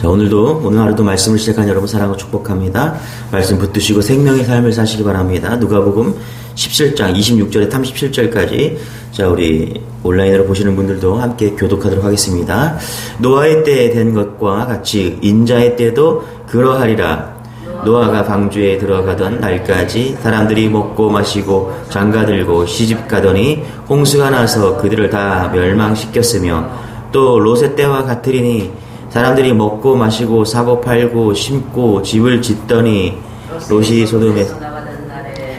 자, 오늘 하루도 말씀을 시작한 여러분 사랑하고 축복합니다. 말씀 붙드시고 생명의 삶을 사시기 바랍니다. 누가복음 17장 26절에 37절까지 자, 우리 온라인으로 보시는 분들도 함께 교독하도록 하겠습니다. 노아의 때에 된 것과 같이 인자의 때도 그러하리라. 노아가 방주에 들어가던 날까지 사람들이 먹고 마시고 장가들고 시집가더니 홍수가 나서 그들을 다 멸망시켰으며 또 롯의 때와 같으리니 사람들이 먹고 마시고 사고 팔고 심고 집을 짓더니 롯이 소돔에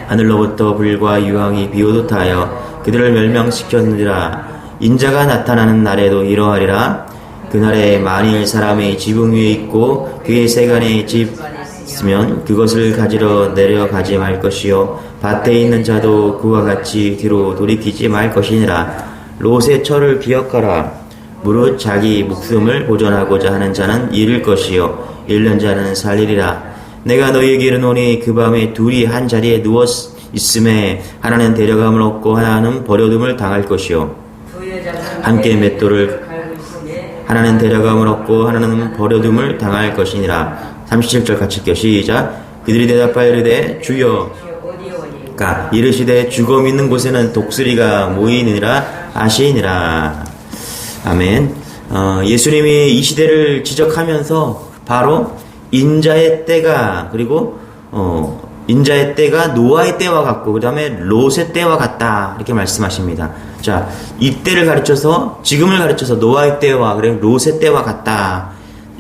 하늘로부터 불과 유황이 비오듯 하여 그들을 멸망시켰느니라. 인자가 나타나는 날에도 이러하리라. 그날에 만일 사람의 지붕 위에 있고 그의 세간에 집 있으면 그것을 가지러 내려가지 말 것이요 밭에 있는 자도 그와 같이 뒤로 돌이키지 말 것이니라. 롯의 처를 기억하라. 무릇 자기 목숨을 보존하고자 하는 자는 잃을 것이요 잃는 자는 살리리라. 내가 너희에게 이르노니 그 밤에 둘이 한 자리에 누워 있음에 하나는 데려감을 얻고 하나는 버려둠을 당할 것이요 함께 맷돌을 하나는 데려감을 얻고 하나는 버려둠을 당할 것이니라. 37절 같이 읽겨 시작. 그들이 대답하여 이르되 주여 이르시되 죽어 있는 곳에는 독수리가 모이느니라 하시니라. 아멘. 예수님이 이 시대를 지적하면서 바로 인자의 때가 그리고 인자의 때가 노아의 때와 같고 그 다음에 롯의 때와 같다 이렇게 말씀하십니다. 자, 이 때를 가르쳐서 지금을 가르쳐서 노아의 때와 그리고 롯의 때와 같다.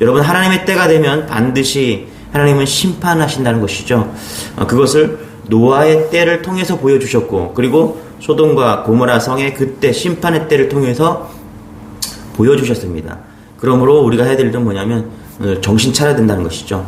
여러분 하나님의 때가 되면 반드시 하나님은 심판하신다는 것이죠. 그것을 노아의 때를 통해서 보여주셨고 그리고 소돔과 고모라 성의 그때 심판의 때를 통해서 보여주셨습니다. 그러므로 우리가 해야 될 일은 뭐냐면 정신 차려야 된다는 것이죠.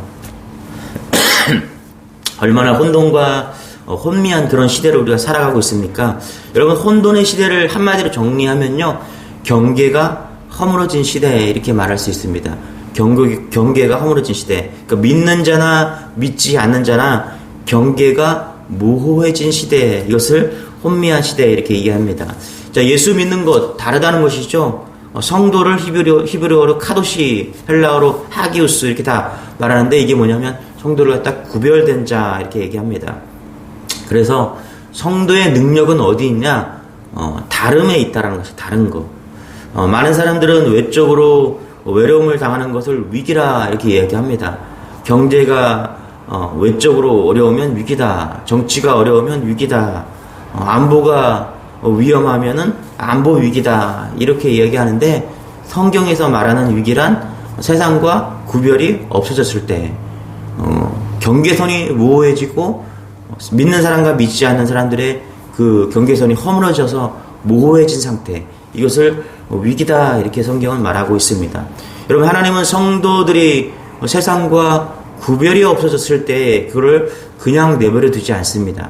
얼마나 혼돈과 혼미한 그런 시대를 우리가 살아가고 있습니까? 여러분 혼돈의 시대를 한마디로 정리하면요 경계가 허물어진 시대 이렇게 말할 수 있습니다. 경계가 허물어진 시대. 그러니까 믿는 자나 믿지 않는 자나 경계가 모호해진 시대. 이것을 혼미한 시대 이렇게 얘기합니다. 자, 예수 믿는 것 다르다는 것이죠. 성도를 히브리어로 카도시, 헬라어로 하기우스 이렇게 다 말하는데 이게 뭐냐면 성도를 갖다 구별된 자 이렇게 얘기합니다. 그래서 성도의 능력은 어디 있냐? 다름에 있다라는 것이 다른 거. 많은 사람들은 외적으로 외로움을 당하는 것을 위기라 이렇게 얘기합니다. 경제가 외적으로 어려우면 위기다. 정치가 어려우면 위기다. 안보가 위험하면은 안보 위기다 이렇게 이야기하는데 성경에서 말하는 위기란 세상과 구별이 없어졌을 때 경계선이 모호해지고 믿는 사람과 믿지 않는 사람들의 그 경계선이 허물어져서 모호해진 상태 이것을 위기다 이렇게 성경은 말하고 있습니다. 여러분 하나님은 성도들이 세상과 구별이 없어졌을 때 그를 그냥 내버려 두지 않습니다.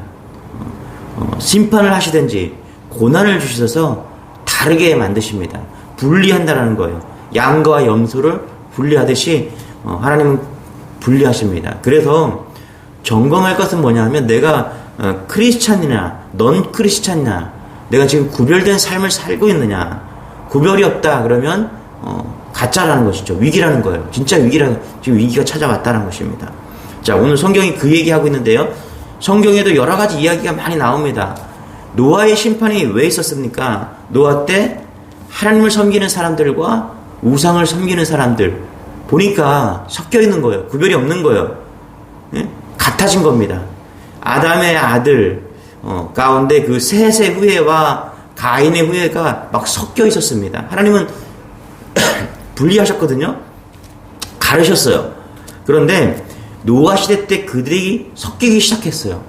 심판을 하시든지 고난을 주셔서 다르게 만드십니다. 분리한다라는 거예요. 양과 염소를 분리하듯이 하나님은 분리하십니다. 그래서 점검할 것은 뭐냐 하면 내가 크리스찬이냐 넌 크리스찬이냐 내가 지금 구별된 삶을 살고 있느냐 구별이 없다 그러면 가짜라는 것이죠. 위기라는 거예요. 진짜 지금 위기가 찾아왔다는 것입니다. 자, 오늘 성경이 그 얘기하고 있는데요. 성경에도 여러 가지 이야기가 많이 나옵니다. 노아의 심판이 왜 있었습니까? 노아 때 하나님을 섬기는 사람들과 우상을 섬기는 사람들 보니까 섞여 있는 거예요. 구별이 없는 거예요. 예? 같아진 겁니다. 아담의 아들 가운데 그 셋의 후예와 가인의 후예가 막 섞여 있었습니다. 하나님은 분리하셨거든요. 가르셨어요. 그런데 노아 시대 때 그들이 섞이기 시작했어요.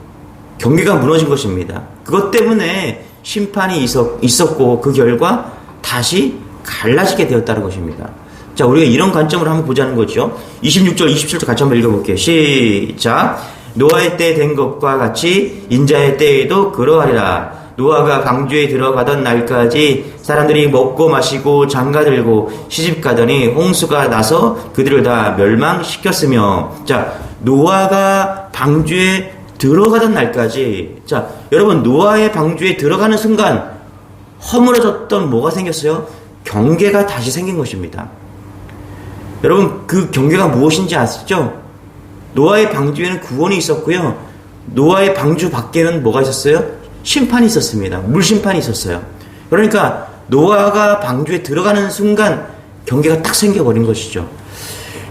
경계가 무너진 것입니다. 그것 때문에 심판이 있었고 그 결과 다시 갈라지게 되었다는 것입니다. 자, 우리가 이런 관점으로 한번 보자는 거죠. 26절, 27절 같이 한번 읽어볼게요. 시작. 노아의 때 된 것과 같이 인자의 때에도 그러하리라. 노아가 방주에 들어가던 날까지 사람들이 먹고 마시고 장가들고 시집가더니 홍수가 나서 그들을 다 멸망시켰으며. 자, 노아가 방주에 들어가던 날까지. 자, 여러분 노아의 방주에 들어가는 순간 허물어졌던 뭐가 생겼어요? 경계가 다시 생긴 것입니다. 여러분 그 경계가 무엇인지 아시죠? 노아의 방주에는 구원이 있었고요. 노아의 방주 밖에는 뭐가 있었어요? 심판이 있었습니다. 물심판이 있었어요. 그러니까 노아가 방주에 들어가는 순간 경계가 딱 생겨버린 것이죠.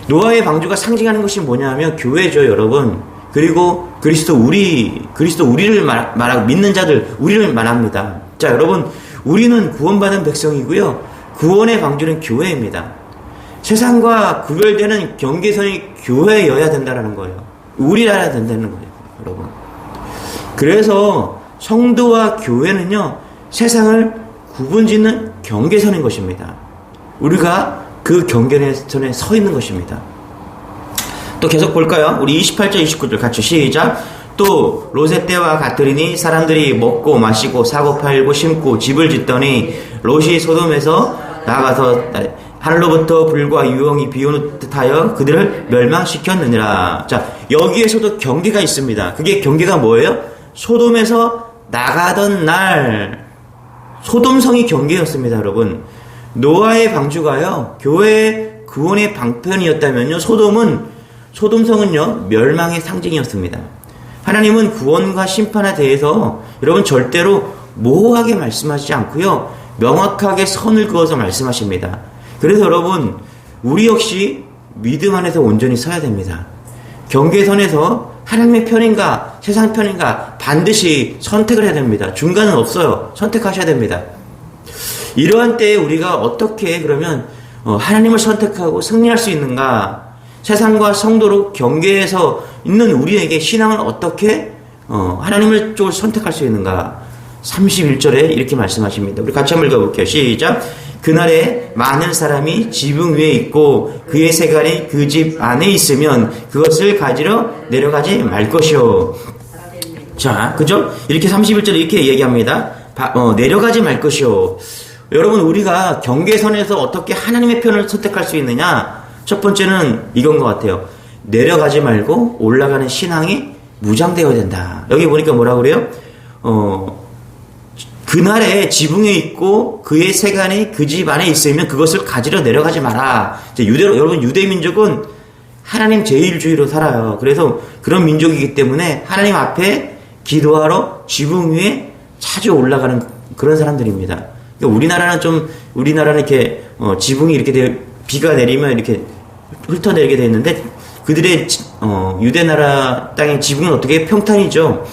노아의 방주가 상징하는 것이 뭐냐면 교회죠, 여러분. 그리고 그리스도 우리를 말하고 믿는 자들 우리를 말합니다. 자, 여러분, 우리는 구원받은 백성이고요. 구원의 방주는 교회입니다. 세상과 구별되는 경계선이 교회여야 된다는 거예요. 우리라야 된다는 거예요, 여러분. 그래서 성도와 교회는요, 세상을 구분짓는 경계선인 것입니다. 우리가 그 경계선에 서 있는 것입니다. 또 계속 볼까요? 우리 28절, 29절 같이 시작. 또 롯의 때와 같으리니 사람들이 먹고 마시고 사고 팔고 심고 집을 짓더니 롯이 소돔에서 나가서 하늘로부터 불과 유황이 비오는 듯하여 그들을 멸망시켰느니라. 자, 여기에서도 경계가 있습니다. 그게 경계가 뭐예요? 소돔에서 나가던 날, 소돔성이 경계였습니다, 여러분. 노아의 방주가요, 교회의 구원의 방편이었다면요, 소돔성은요, 멸망의 상징이었습니다. 하나님은 구원과 심판에 대해서 여러분 절대로 모호하게 말씀하시지 않고요, 명확하게 선을 그어서 말씀하십니다. 그래서 여러분, 우리 역시 믿음 안에서 온전히 서야 됩니다. 경계선에서 하나님의 편인가 세상 편인가 반드시 선택을 해야 됩니다. 중간은 없어요. 선택하셔야 됩니다. 이러한 때에 우리가 어떻게 그러면 하나님을 선택하고 승리할 수 있는가? 세상과 성도로 경계에서 있는 우리에게 신앙을 어떻게 하나님을 쪽을 선택할 수 있는가? 31절에 이렇게 말씀하십니다. 우리 같이 한번 읽어볼게요. 시작. 그날에 많은 사람이 지붕 위에 있고 그의 세간이 그 집 안에 있으면 그것을 가지러 내려가지 말 것이요. 자, 그죠? 이렇게 31절에 이렇게 얘기합니다. 내려가지 말 것이요. 여러분, 우리가 경계선에서 어떻게 하나님의 편을 선택할 수 있느냐? 첫 번째는 이건 것 같아요. 내려가지 말고 올라가는 신앙이 무장되어야 된다. 여기 보니까 뭐라 그래요? 그날에 지붕에 있고 그의 세간이 그 집 안에 있으면 그것을 가지러 내려가지 마라. 여러분, 유대민족은 하나님 제일주의로 살아요. 그래서 그런 민족이기 때문에 하나님 앞에 기도하러 지붕 위에 자주 올라가는 그런 사람들입니다. 그러니까 우리나라는 이렇게 지붕이 이렇게 비가 내리면 이렇게 훑어내리게 되어 있는데, 그들의 유대 나라 땅의 지붕은 어떻게 평탄이죠.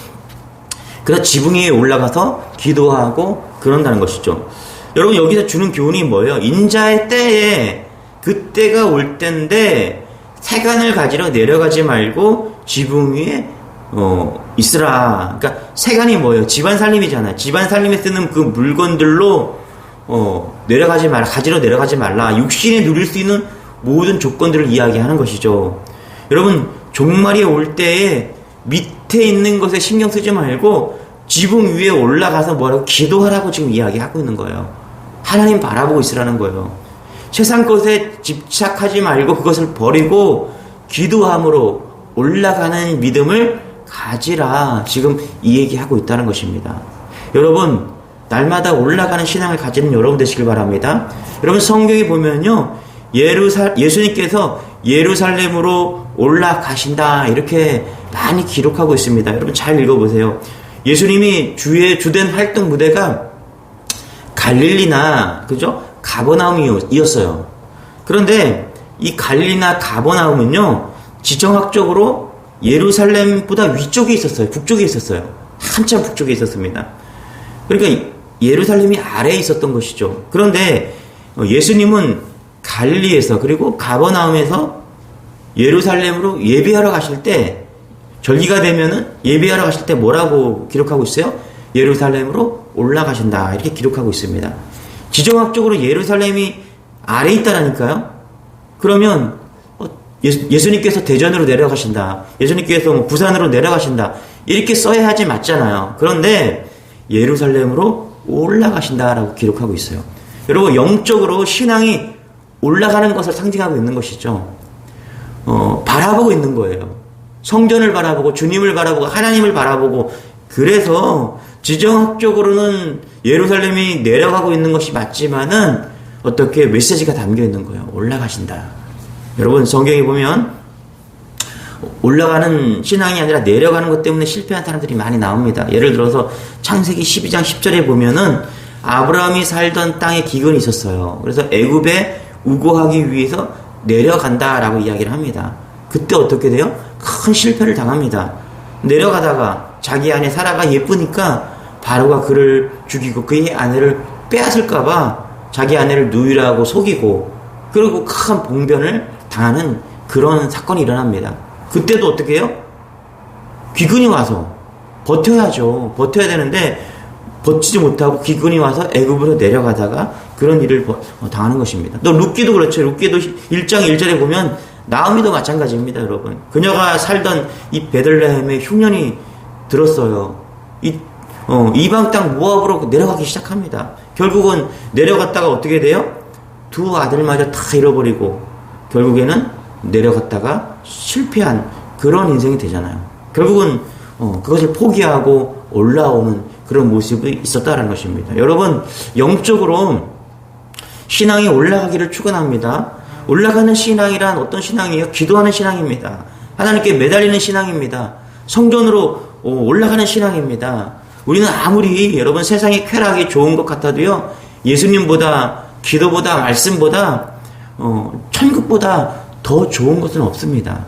그래서 지붕 위에 올라가서 기도하고 그런다는 것이죠. 여러분, 여기서 주는 교훈이 뭐예요? 인자의 때에 그때가 올 때인데 세간을 가지러 내려가지 말고 지붕 위에 있으라. 그러니까 세간이 뭐예요? 집안 살림이잖아요. 집안 살림에 쓰는 그 물건들로 내려가지 말라, 가지러 내려가지 말라. 육신에 누릴 수 있는 모든 조건들을 이야기하는 것이죠. 여러분, 종말이 올 때에 밑에 있는 것에 신경 쓰지 말고 지붕 위에 올라가서 뭐라고 기도하라고 지금 이야기하고 있는 거예요. 하나님 바라보고 있으라는 거예요. 세상 것에 집착하지 말고 그것을 버리고 기도함으로 올라가는 믿음을 가지라. 지금 이 얘기하고 있다는 것입니다. 여러분, 날마다 올라가는 신앙을 가지는 여러분 되시길 바랍니다. 여러분, 성경에 보면요, 예수님께서 예루살렘으로 올라가신다, 이렇게 많이 기록하고 있습니다. 여러분 잘 읽어보세요. 예수님이 주된 활동 무대가 갈릴리나, 그죠? 가버나움이었어요. 그런데 이 갈릴리나 가버나움은요, 지정학적으로 예루살렘보다 위쪽에 있었어요. 북쪽에 있었어요. 한참 북쪽에 있었습니다. 그러니까 예루살렘이 아래에 있었던 것이죠. 그런데 예수님은 갈릴리에서, 그리고 가버나움에서 예루살렘으로 예배하러 가실 때, 절기가 되면은 예배하러 가실 때 뭐라고 기록하고 있어요? 예루살렘으로 올라가신다, 이렇게 기록하고 있습니다. 지정학적으로 예루살렘이 아래에 있다라니까요. 그러면 예수님께서 대전으로 내려가신다, 예수님께서 부산으로 내려가신다, 이렇게 써야 하지 맞잖아요. 그런데 예루살렘으로 올라가신다라고 기록하고 있어요. 여러분, 영적으로 신앙이 올라가는 것을 상징하고 있는 것이죠. 바라보고 있는 거예요. 성전을 바라보고, 주님을 바라보고, 하나님을 바라보고. 그래서 지정학적으로는 예루살렘이 내려가고 있는 것이 맞지만은 어떻게 메시지가 담겨 있는 거예요. 올라가신다. 여러분 성경에 보면 올라가는 신앙이 아니라 내려가는 것 때문에 실패한 사람들이 많이 나옵니다. 예를 들어서 창세기 12장 10절에 보면은 아브라함이 살던 땅에 기근이 있었어요. 그래서 애굽에 우거하기 위해서 내려간다라고 이야기를 합니다. 그때 어떻게 돼요? 큰 실패를 당합니다. 내려가다가 자기 아내 사라가 예쁘니까 바로가 그를 죽이고 그의 아내를 빼앗을까봐 자기 아내를 누이라고 속이고 그리고 큰 봉변을 당하는 그런 사건이 일어납니다. 그때도 어떻게 해요? 기근이 와서 버텨야죠. 버텨야 되는데 버티지 못하고 기근이 와서 애굽으로 내려가다가 그런 일을 당하는 것입니다. 또 룻기도 그렇죠. 룻기도 1장 1절에 보면 나오미도 마찬가지입니다, 여러분. 그녀가 살던 이 베들레헴에 흉년이 들었어요. 이방 땅 모압으로 내려가기 시작합니다. 결국은 내려갔다가 어떻게 돼요? 두 아들마저 다 잃어버리고 결국에는 내려갔다가 실패한 그런 인생이 되잖아요. 결국은 그것을 포기하고 올라오는 그런 모습이 있었다는 것입니다. 여러분, 영적으로 신앙이 올라가기를 축원합니다. 올라가는 신앙이란 어떤 신앙이에요? 기도하는 신앙입니다. 하나님께 매달리는 신앙입니다. 성전으로 올라가는 신앙입니다. 우리는 아무리 여러분 세상의 쾌락이 좋은 것 같아도요, 예수님보다 기도보다 말씀보다 천국보다 더 좋은 것은 없습니다.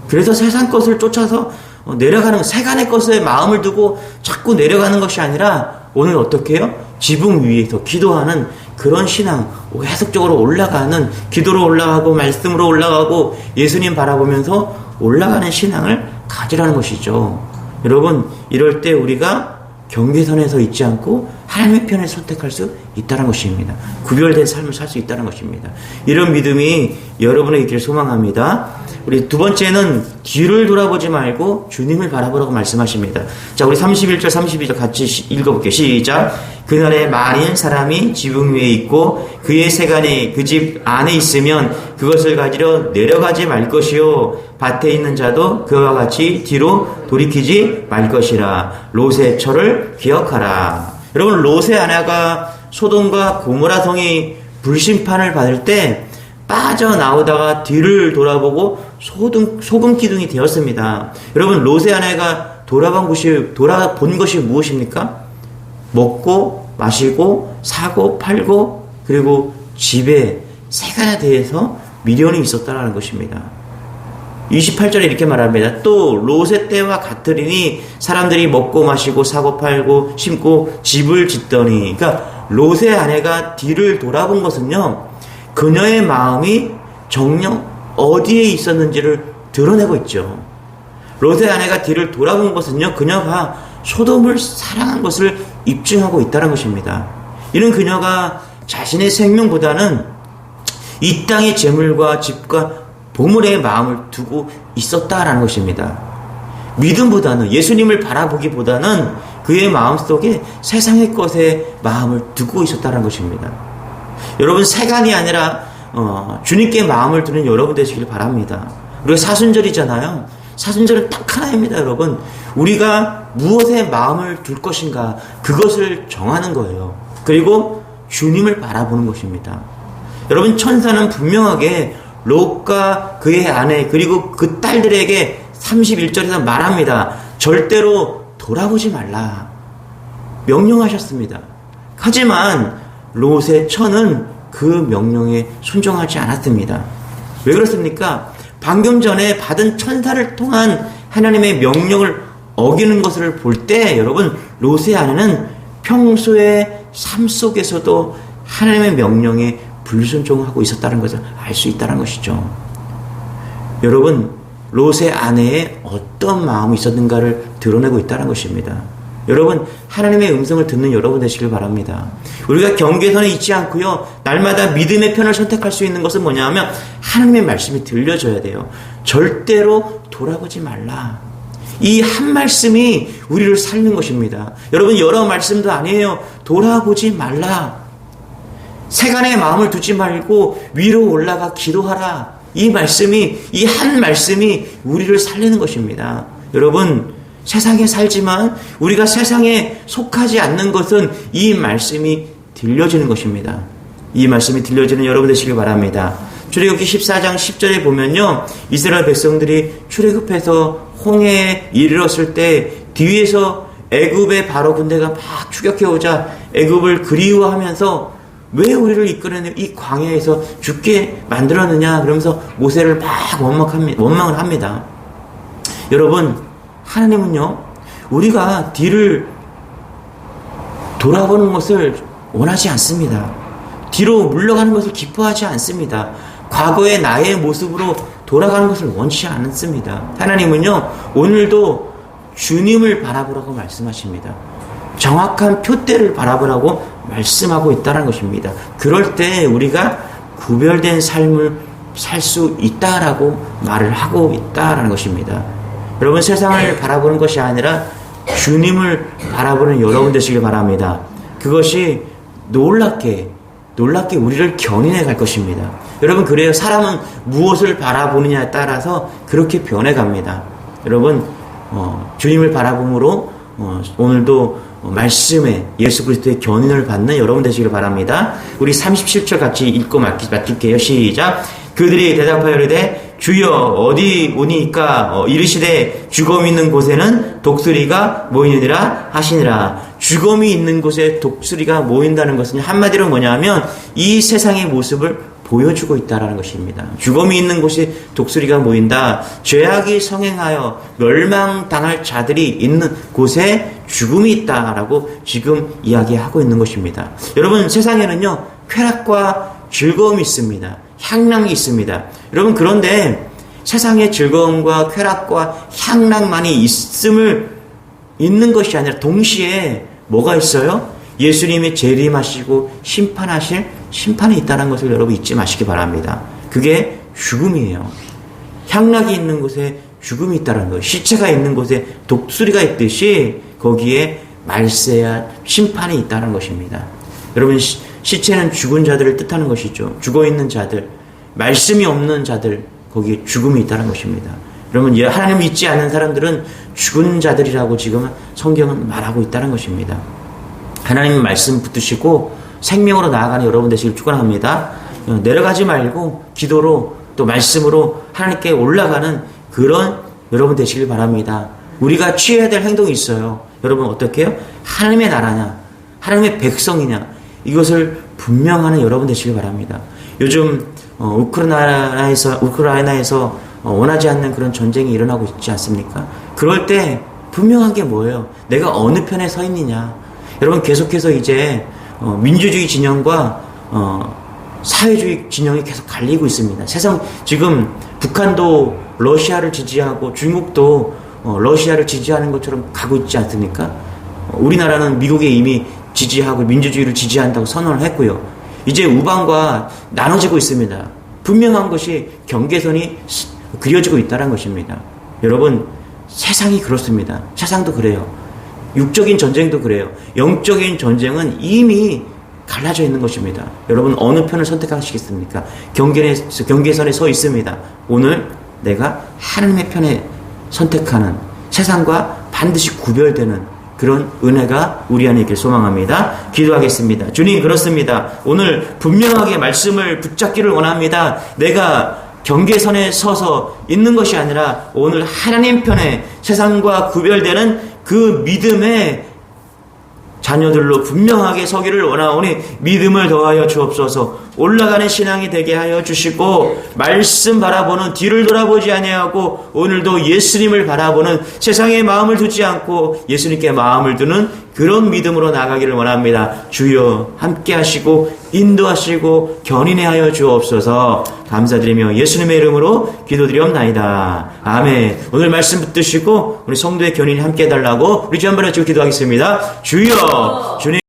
그래서 세상 것을 쫓아서 내려가는 세간의 것에 마음을 두고 자꾸 내려가는 것이 아니라 오늘 어떻게 해요? 지붕 위에서 기도하는 그런 신앙, 계속적으로 올라가는, 기도로 올라가고 말씀으로 올라가고 예수님 바라보면서 올라가는 신앙을 가지라는 것이죠. 여러분, 이럴 때 우리가 경계선에서 있지 않고 하나님의 편을 선택할 수 있다는 것입니다. 구별된 삶을 살 수 있다는 것입니다. 이런 믿음이 여러분의 있기를 소망합니다. 우리 두 번째는 뒤를 돌아보지 말고 주님을 바라보라고 말씀하십니다. 자, 우리 31절 32절 같이 읽어볼게요. 시작. 그날에 만일 사람이 지붕 위에 있고 그의 세간이 그 집 안에 있으면 그것을 가지러 내려가지 말 것이요 밭에 있는 자도 그와 같이 뒤로 돌이키지 말 것이라. 롯의 처를 기억하라. 여러분, 롯의 아내가 소돔과 고모라 성이 불심판을 받을 때 빠져나오다가 뒤를 돌아보고 소금 기둥이 되었습니다. 여러분, 롯의 아내가 돌아본 것이 무엇입니까? 먹고 마시고 사고 팔고 그리고 집에 세간에 대해서 미련이 있었다는 것입니다. 28절에 이렇게 말합니다. 또 롯의 때와 같으리니 사람들이 먹고 마시고 사고 팔고 심고 집을 짓더니. 그러니까 롯의 아내가 뒤를 돌아본 것은요, 그녀의 마음이 정녕 어디에 있었는지를 드러내고 있죠. 롯의 아내가 뒤를 돌아본 것은요, 그녀가 소돔을 사랑한 것을 입증하고 있다는 것입니다. 이는 그녀가 자신의 생명보다는 이 땅의 재물과 집과 보물에 마음을 두고 있었다라는 것입니다. 믿음보다는, 예수님을 바라보기보다는 그의 마음속에 세상의 것에 마음을 두고 있었다는 것입니다. 여러분, 세간이 아니라 주님께 마음을 두는 여러분 되시길 바랍니다. 우리가 사순절이잖아요. 사순절은 딱 하나입니다, 여러분. 우리가 무엇에 마음을 둘 것인가, 그것을 정하는 거예요. 그리고 주님을 바라보는 것입니다. 여러분, 천사는 분명하게 롯과 그의 아내 그리고 그 딸들에게 31절에서 말합니다. 절대로 돌아보지 말라. 명령하셨습니다. 하지만 롯의 처는 그 명령에 순종하지 않았습니다. 왜 그렇습니까? 방금 전에 받은 천사를 통한 하나님의 명령을 어기는 것을 볼 때 여러분, 롯의 아내는 평소의 삶 속에서도 하나님의 명령에 불순종하고 있었다는 것을 알 수 있다는 것이죠. 여러분, 롯의 아내에 어떤 마음이 있었는가를 드러내고 있다는 것입니다. 여러분, 하나님의 음성을 듣는 여러분 되시길 바랍니다. 우리가 경계선에 있지 않고요, 날마다 믿음의 편을 선택할 수 있는 것은 뭐냐 하면 하나님의 말씀이 들려줘야 돼요. 절대로 돌아보지 말라. 이 한 말씀이 우리를 살리는 것입니다. 여러분, 여러 말씀도 아니에요. 돌아보지 말라. 세간의 마음을 두지 말고 위로 올라가 기도하라. 이 말씀이, 이 한 말씀이 우리를 살리는 것입니다. 여러분, 세상에 살지만 우리가 세상에 속하지 않는 것은 이 말씀이 들려지는 것입니다. 이 말씀이 들려지는 여러분 되시길 바랍니다. 출애굽기 14장 10절에 보면요, 이스라엘 백성들이 출애굽해서 홍해에 이르렀을 때 뒤에서 애굽의 바로 군대가 막 추격해오자 애굽을 그리워하면서 왜 우리를 이끌어내 이 광야에서 죽게 만들었느냐 그러면서 모세를 막 원망을 합니다. 여러분, 하나님은요, 우리가 뒤를 돌아보는 것을 원하지 않습니다. 뒤로 물러가는 것을 기뻐하지 않습니다. 과거의 나의 모습으로 돌아가는 것을 원치 않습니다. 하나님은요, 오늘도 주님을 바라보라고 말씀하십니다. 정확한 표대를 바라보라고 말씀하고 있다는 것입니다. 그럴 때 우리가 구별된 삶을 살 수 있다라고 말을 하고 있다라는 것입니다. 여러분, 세상을 바라보는 것이 아니라 주님을 바라보는 여러분 되시길 바랍니다. 그것이 놀랍게 우리를 견인해 갈 것입니다. 여러분, 그래요. 사람은 무엇을 바라보느냐에 따라서 그렇게 변해갑니다. 여러분, 주님을 바라봄으로 오늘도 말씀에 예수 그리스도의 견인을 받는 여러분 되시길 바랍니다. 우리 37절 같이 읽고 맡길게요. 시작. 그들이 대답하여 이르되 주여 어디 오니까 이르시되 죽음이 있는 곳에는 독수리가 모이느니라 하시니라. 죽음이 있는 곳에 독수리가 모인다는 것은 한마디로 뭐냐면 이 세상의 모습을 보여주고 있다라는 것입니다. 죽음이 있는 곳에 독수리가 모인다. 죄악이 성행하여 멸망당할 자들이 있는 곳에 죽음이 있다라고 지금 이야기하고 있는 것입니다. 여러분, 세상에는요, 쾌락과 즐거움이 있습니다. 향락이 있습니다. 여러분, 그런데 세상의 즐거움과 쾌락과 향락만이 있는 것이 아니라 동시에 뭐가 있어요? 예수님이 재림하시고 심판하실 심판이 있다는 것을 여러분 잊지 마시기 바랍니다. 그게 죽음이에요. 향락이 있는 곳에 죽음이 있다는 것, 시체가 있는 곳에 독수리가 있듯이 거기에 말세야 심판이 있다는 것입니다. 여러분, 시체는 죽은 자들을 뜻하는 것이죠. 죽어있는 자들, 말씀이 없는 자들, 거기에 죽음이 있다는 것입니다. 여러분, 하나님 믿지 않는 사람들은 죽은 자들이라고 지금 성경은 말하고 있다는 것입니다. 하나님 말씀 붙드시고 생명으로 나아가는 여러분 되시길 축원합니다. 내려가지 말고 기도로 또 말씀으로 하나님께 올라가는 그런 여러분 되시길 바랍니다. 우리가 취해야 될 행동이 있어요. 여러분, 어떻게 해요? 하나님의 나라냐, 하나님의 백성이냐, 이것을 분명하는 여러분 되시길 바랍니다. 요즘 우크라이나에서 원하지 않는 그런 전쟁이 일어나고 있지 않습니까? 그럴 때 분명한 게 뭐예요? 내가 어느 편에 서 있느냐. 여러분, 계속해서 이제 민주주의 진영과 사회주의 진영이 계속 갈리고 있습니다. 세상 지금 북한도 러시아를 지지하고 중국도 러시아를 지지하는 것처럼 가고 있지 않습니까? 우리나라는 미국에 이미 지지하고 민주주의를 지지한다고 선언을 했고요. 이제 우방과 나눠지고 있습니다. 분명한 것이 경계선이 그려지고 있다는 것입니다. 여러분, 세상이 그렇습니다. 세상도 그래요. 육적인 전쟁도 그래요. 영적인 전쟁은 이미 갈라져 있는 것입니다. 여러분, 어느 편을 선택하시겠습니까? 경계선에 서 있습니다. 오늘 내가 하나님의 편에 선택하는, 세상과 반드시 구별되는 그런 은혜가 우리 안에 있길 소망합니다. 기도하겠습니다. 주님, 그렇습니다. 오늘 분명하게 말씀을 붙잡기를 원합니다. 내가 경계선에 서서 있는 것이 아니라 오늘 하나님 편에 세상과 구별되는 그 믿음의 자녀들로 분명하게 서기를 원하오니 믿음을 더하여 주옵소서. 올라가는 신앙이 되게 하여 주시고 말씀 바라보는 뒤를 돌아보지 아니하고 오늘도 예수님을 바라보는 세상에 마음을 두지 않고 예수님께 마음을 두는 그런 믿음으로 나가기를 원합니다. 주여 함께 하시고 인도하시고 견인해 하여 주옵소서. 감사드리며 예수님의 이름으로 기도드리옵나이다. 아멘. 오늘 말씀 붙드시고 우리 성도의 견인이 함께 해달라고 우리 주 한번 해주고 기도하겠습니다. 주여, 주님